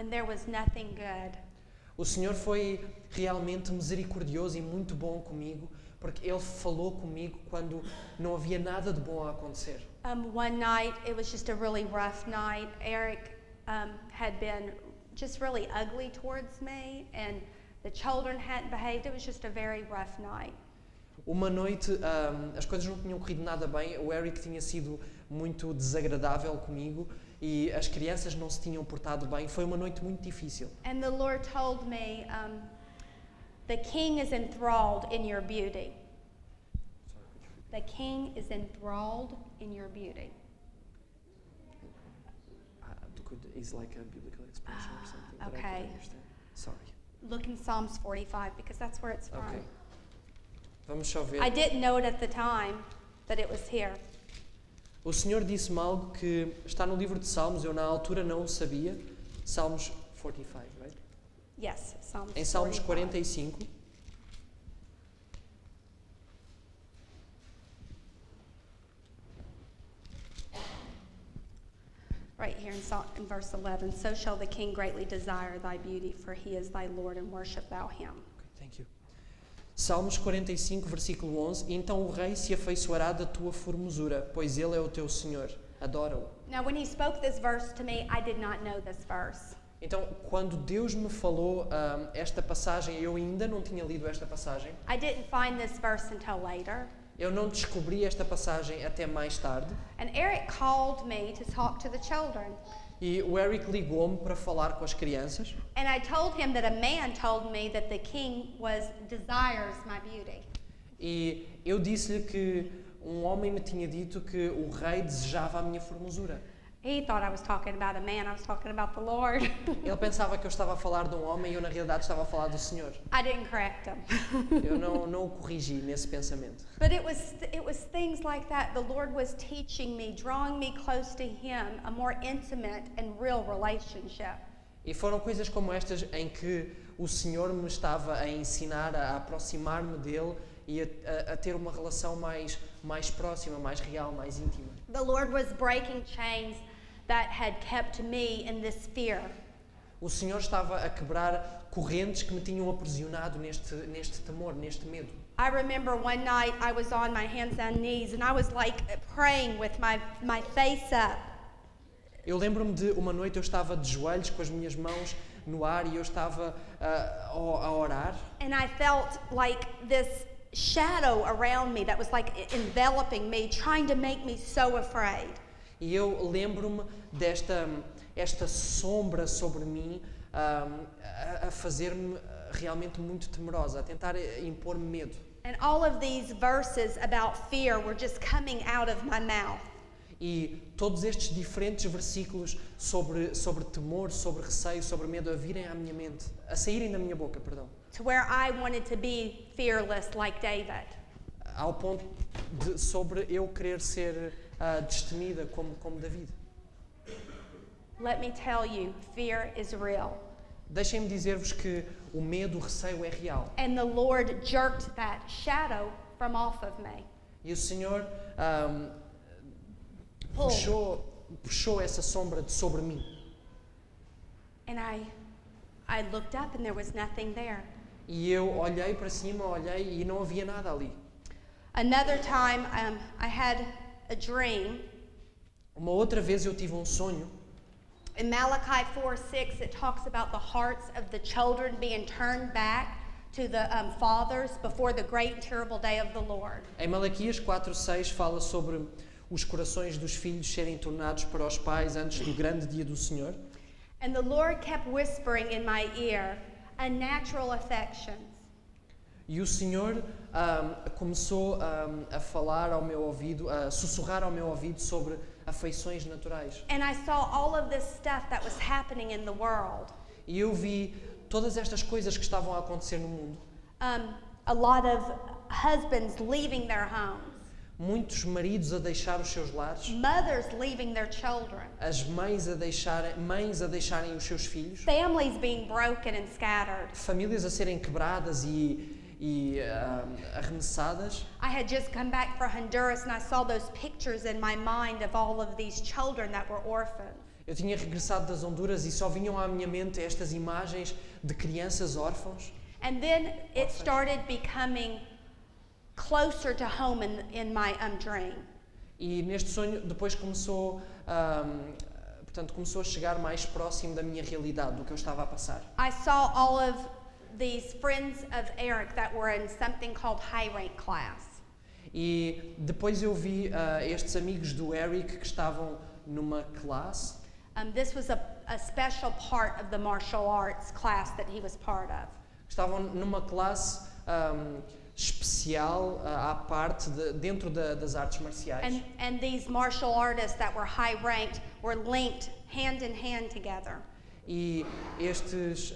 there was nothing good. O Senhor foi realmente misericordioso e muito bom comigo, porque Ele falou comigo quando não havia nada de bom a acontecer. One night, it was just a really rough night. Eric had been just really ugly towards me, and the children hadn't behaved. It was just a very rough night. Uma noite, as coisas não tinham corrido nada bem, o Eric tinha sido muito desagradável comigo e as crianças não se tinham portado bem. Foi uma noite muito difícil. And the Lord told me, the king is enthralled in your beauty. The king is enthralled in your beauty. Is like a biblical expression or something that I Okay. don't understand. Sorry. Look in Psalms 45 because that's where it's from. Okay. Vamos só ver. I didn't know it at the time that it was here. O Senhor disse-me algo que está no livro de Salmos, eu na altura não o sabia. Salmos 45, right? Yes, Psalms Em Salmos 45. 45. Right here in verse 11. So shall the king greatly desire thy beauty, for he is thy Lord, and worship thou him. Okay, thank you. Salmos 45, versículo 11. E então o rei se afeiçoará da tua formosura, pois ele é o teu Senhor. Adora-o. Now when he spoke this verse to me, I did not know this verse. Então, quando Deus me falou esta passagem, eu ainda não tinha lido esta passagem. I didn't find this verse until later. Eu não descobri esta passagem até mais tarde. And Eric called me to talk to the children. E o Eric ligou-me para falar com as crianças. And I told him that a man told me that the king desires my beauty. E eu disse-lhe que um homem me tinha dito que o rei desejava a minha formosura. He thought I was talking about a man. I was talking about the Lord. Ele pensava que eu estava a falar de um homem e eu na realidade estava a falar do Senhor. I didn't correct him. Eu não o corrigi nesse pensamento. But it was things like that. The Lord was teaching me, drawing me close to Him, a more intimate and real relationship. E foram coisas como estas em que o Senhor me estava a ensinar a aproximar-me dele e a ter uma relação mais próxima, mais real, mais íntima. The Lord was breaking chains that had kept me in this fear. O Senhor estava a quebrar correntes que me tinham aprisionado neste temor, neste medo. I remember one night I was on my hands and knees and I was like praying with my face up. Eu lembro-me de uma noite eu estava de joelhos com as minhas mãos no ar e eu estava a orar. And I felt like this shadow around me that was like enveloping me, trying to make me so afraid. E eu lembro-me esta sombra sobre mim a fazer-me realmente muito temerosa, a tentar impor-me medo. And all of these verses about fear were just coming out of my mouth. E todos estes diferentes versículos sobre temor, sobre receio, sobre medo a virem à minha mente, a saírem da minha boca, perdão. To where I wanted to be fearless like David. Ao ponto sobre eu querer ser destemida como David. Let me tell you, fear is real. Deixem-me dizer-vos que o medo, o receio é real. And the Lord jerked that shadow from off of me. E o Senhor puxou essa sombra de sobre mim. And I looked up and there was nothing there. E eu olhei para cima, olhei e não havia nada ali. Another time I had a dream. Uma outra vez eu tive um sonho. In Malachi 4:6 it talks about the hearts of the children being turned back to the fathers before the great and terrible day of the Lord. Em Malaquias 4:6 fala sobre os corações dos filhos serem tornados para os pais antes do grande dia do Senhor. And the Lord kept whispering in my ear, unnatural affections. E o Senhor começou a falar ao meu ouvido, a sussurrar ao meu ouvido sobre afeições naturais. And I saw all of this stuff that was happening in the world. E eu vi todas estas coisas que estavam a acontecer no mundo. A lot of husbands leaving their homes. Muitos maridos a deixar os seus lares. Mothers leaving their children. As mães a deixarem os seus filhos. Families being broken and scattered. Famílias a serem quebradas e arremessadas. I had just come back from Honduras and I saw those pictures in my mind of all of these children that were orphans. Eu tinha regressado das Honduras e só vinham à minha mente estas imagens de crianças órfãos. And then it started becoming closer to home in my dream. E neste sonho depois começou a chegar mais próximo da minha realidade, do que eu estava a passar. I saw all of these friends of Eric that were in something called high rank class. E depois eu vi estes amigos do Eric que estavam numa classe. This was a special part of the martial arts class that he was part of. Estavam numa classe especial à parte dentro das artes marciais. And these martial artists that were high ranked were linked hand in hand together. E estes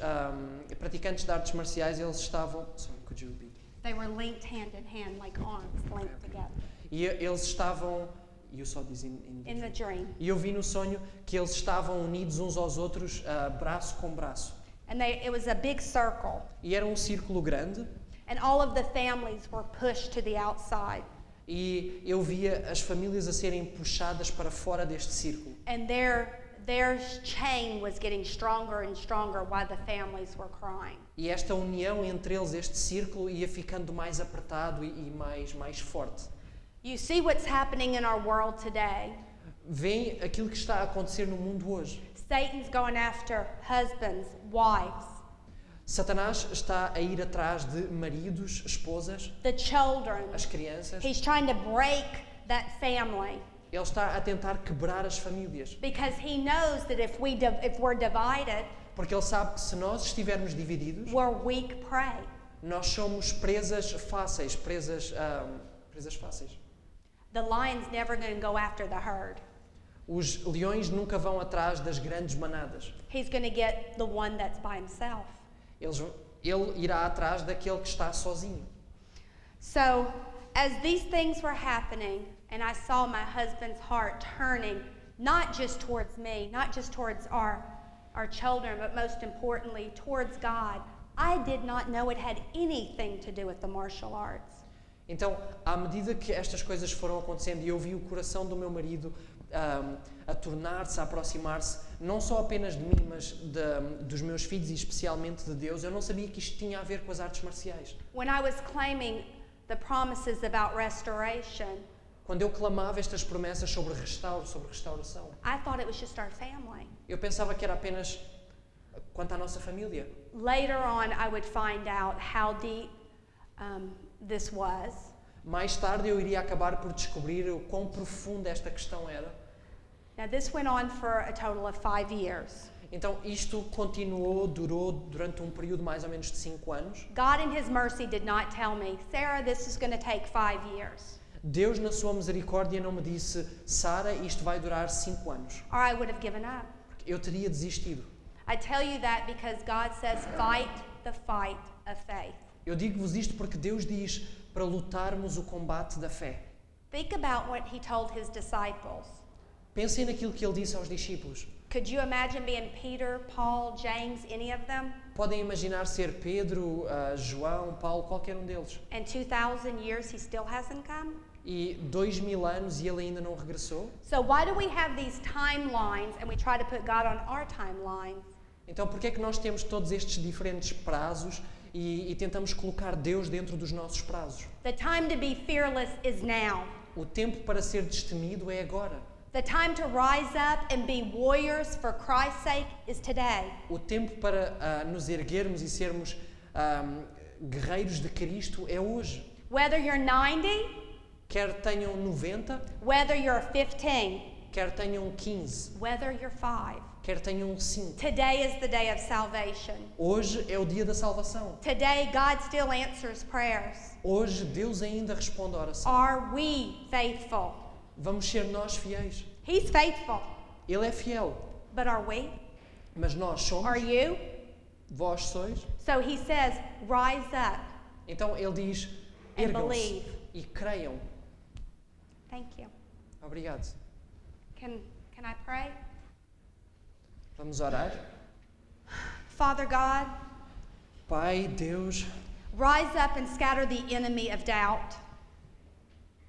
praticantes de artes marciais, eles estavam... Sorry, could you repeat? They were linked hand in hand, like arms linked together. E eles estavam... You saw this in the dream. E eu vi no sonho que eles estavam unidos uns aos outros, braço com braço. And it was a big circle. E era um círculo grande. And all of the families were pushed to the outside. E eu via as famílias a serem puxadas para fora deste círculo. And their chain was getting stronger and stronger while the families were crying. E esta união entre eles, este círculo, ia ficando mais apertado e mais forte. You see what's happening in our world today. Vêem aquilo que está a acontecer no mundo hoje. Satan's going after husbands, wives. Satanás está a ir atrás de maridos, esposas, the children. as crianças. He's trying to break that family Ele está a tentar quebrar as famílias. because he knows that if we're divided, Porque ele sabe que se nós estivermos divididos, we're weak prey. nós somos presas fáceis, presas fáceis. The lion's never going to go after the herd. Os leões nunca vão atrás das grandes manadas. He's going to get the one that's by himself. Ele irá atrás daquele que está sozinho. So, as these things were happening, and I saw my husband's heart turning, not just towards me, not just towards our children, but most importantly, towards God, I did not know it had anything to do with the martial arts. Então, à medida que estas coisas foram acontecendo e eu vi o coração do meu marido a tornar-se, a aproximar-se, não só apenas de mim, mas dos meus filhos e especialmente de Deus, eu não sabia que isto tinha a ver com as artes marciais. When I was claiming the promises about restoration, Quando eu clamava estas promessas sobre restauro, sobre restauração, I thought it was just our family. eu pensava que era apenas quanto à nossa família. Later on, I would find out how deep this was. Mais tarde eu iria acabar por descobrir o quão profunda esta questão era. Now, this went on for a total of 5 years. Então isto durou durante um período mais ou menos de 5 anos. God in His mercy did not tell me, Sarah, this is going to take 5 years. Deus na sua misericórdia não me disse, Sara, isto vai durar 5 anos. Or I would have given up. Eu teria desistido. I tell you that because God says, fight the fight of faith. Eu digo-vos isto porque Deus diz para lutarmos o combate da fé. Think about what He told His disciples. Pensem naquilo que Ele disse aos discípulos. Could you imagine being Peter, Paul, James, any of them? Podem imaginar ser Pedro, João, Paulo, qualquer um deles. In 2,000 years, He still hasn't come? E 2000 anos e Ele ainda não regressou. So why do we have these timelines and we try to put God on our timelines? Então por que é que nós temos todos estes diferentes prazos e tentamos colocar Deus dentro dos nossos prazos? The time to be fearless is now. O tempo para ser destemido é agora. The time to rise up and be warriors for Christ's sake is today. O tempo para nos erguermos e sermos guerreiros de Cristo é hoje. Whether you're 90, Quer tenham 90, whether you're 15, quer tenham 15, whether you're 5. quer tenham 5. Today is the day of salvation. Hoje é o dia da salvação. Today, God still answers prayers. Hoje Deus ainda responde à oração. Are we faithful? Vamos ser nós fiéis. He's faithful, Ele é fiel, but are we? mas nós somos. Are you? Vós sois. So He says, rise up. Então Ele diz, And ergam-se believe. e creiam. Thank you. Obrigado. Can I pray? Vamos orar. Father God, Pai, Deus, rise up and scatter the enemy of doubt.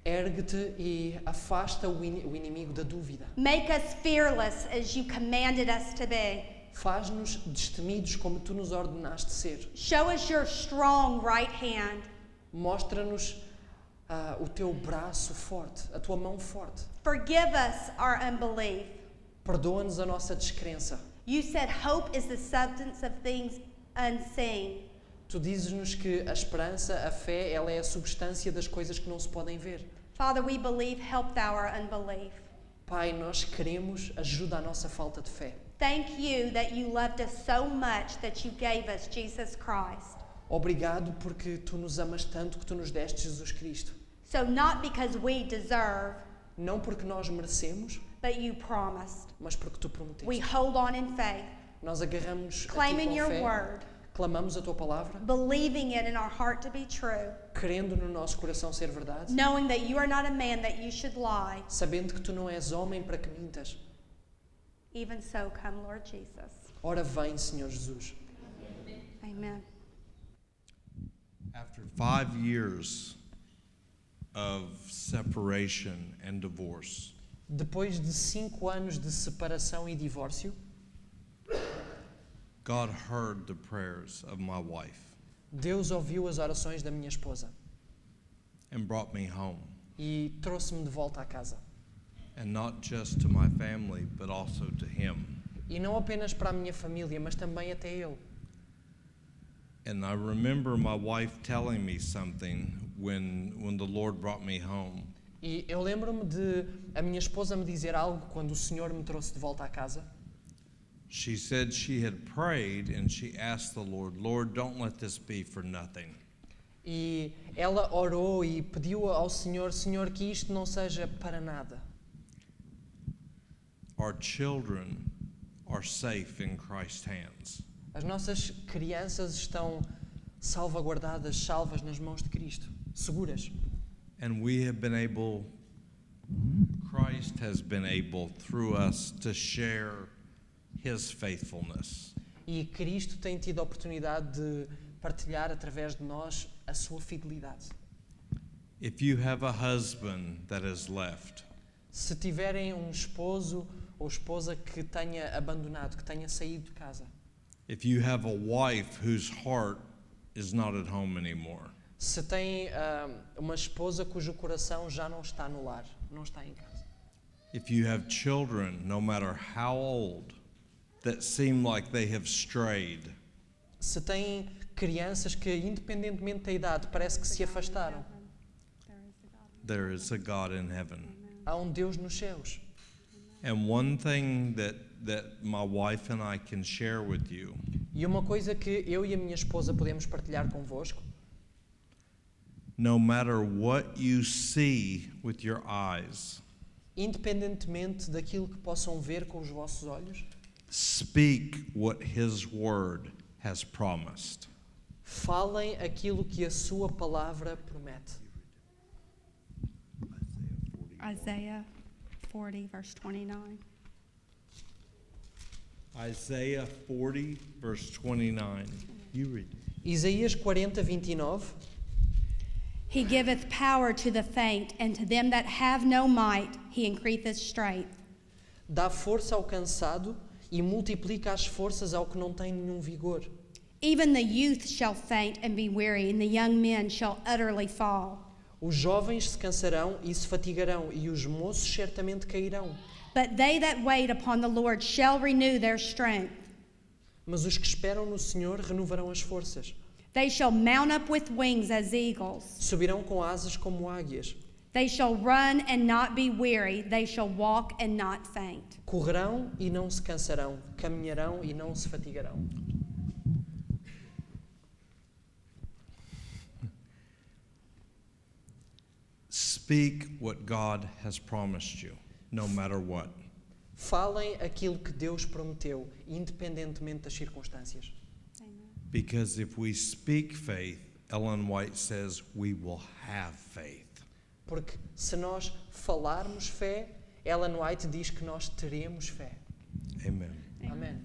ergue-te e afasta o inimigo da dúvida. Make us fearless as you commanded us to be. Faz-nos destemidos como tu nos ordenaste ser. Show us your strong right hand. Mostra-nos o teu braço forte, a tua mão forte. Forgive us our unbelief. Perdoa-nos a nossa descrença. You said hope is the substance of things unseen. Tu dizes-nos que a esperança, a fé, ela é a substância das coisas que não se podem ver. Father, we believe, help thou our unbelief. Pai, nós queremos, ajuda a nossa falta de fé. Thank you that you loved us so much that you gave us Jesus Christ. Obrigado porque tu nos amas tanto que tu nos deste Jesus Cristo. So not because we deserve, Não porque nós merecemos, but you promised. mas porque tu prometeste. We hold on in faith, Nós agarramos a ti claiming com your fé, word, clamamos a tua palavra, believing it in our heart to be true, querendo no nosso coração ser verdade, knowing that you are not a man that you should lie. sabendo que tu não és homem para que mintas. Even so, come, Lord Jesus. Ora vem, Senhor Jesus. Amen. After 5 years of separation and divorce, Depois de 5 anos de separação e divórcio, God heard the prayers of my wife Deus ouviu as orações da minha esposa and brought me home. e trouxe-me de volta à casa. And not just to my family, but also to Him. E não apenas para a minha família, mas também até Ele. And I remember my wife telling me something when the Lord brought me home. E eu lembro-me de a minha esposa me dizer algo quando o Senhor me trouxe de volta à casa. She said she had prayed and she asked the Lord, Lord, don't let this be for nothing. E ela orou e pediu ao Senhor, Senhor, que isto não seja para nada. Our children are safe in Christ's hands. As nossas crianças estão salvaguardadas, salvas nas mãos de Cristo, seguras. And we have been able, Christ has been able through us to share His faithfulness. E Cristo tem tido a oportunidade de partilhar através de nós a sua fidelidade. If you have a husband that has left, Se tiverem um esposo ou esposa que tenha abandonado, que tenha saído de casa. if you have a wife whose heart is not at home anymore, Se tem uma esposa cujo coração já não está no lar, não está em casa. if you have children, no matter how old, that seem like they have strayed, Se tem crianças que, independentemente da idade, parece que se afastaram, there is a God in heaven. há um Deus nos céus. And one thing that my wife and I can share with you E uma coisa que eu e a minha esposa podemos partilhar convosco, no matter what you see with your eyes, independentemente daquilo que possam ver com os vossos olhos, speak what His Word has promised. falem aquilo que a sua palavra promete. Isaiah 40, verse 29. Isaiah 40, verse 29. You read. Isaías 40, 29. He giveth power to the faint, and to them that have no might he increaseth strength. Dá força ao cansado e multiplica as forças ao que não tem nenhum vigor. Even the youth shall faint and be weary, and the young men shall utterly fall. Os jovens se cansarão e se fatigarão, e os moços certamente cairão. But they that wait upon the Lord shall renew their strength. Mas os que esperam no Senhor renovarão as forças. They shall mount up with wings as eagles. Subirão com asas como águias. They shall run and not be weary. They shall walk and not faint. Correrão e não se cansarão. Caminharão e não se fatigarão. Speak what God has promised you, no matter what. Falem aquilo que Deus prometeu, independentemente das circunstâncias. Because if we speak faith, Ellen White says we will have faith. Porque se nós falarmos fé, Ellen White diz que nós teremos fé. Amen. Amém.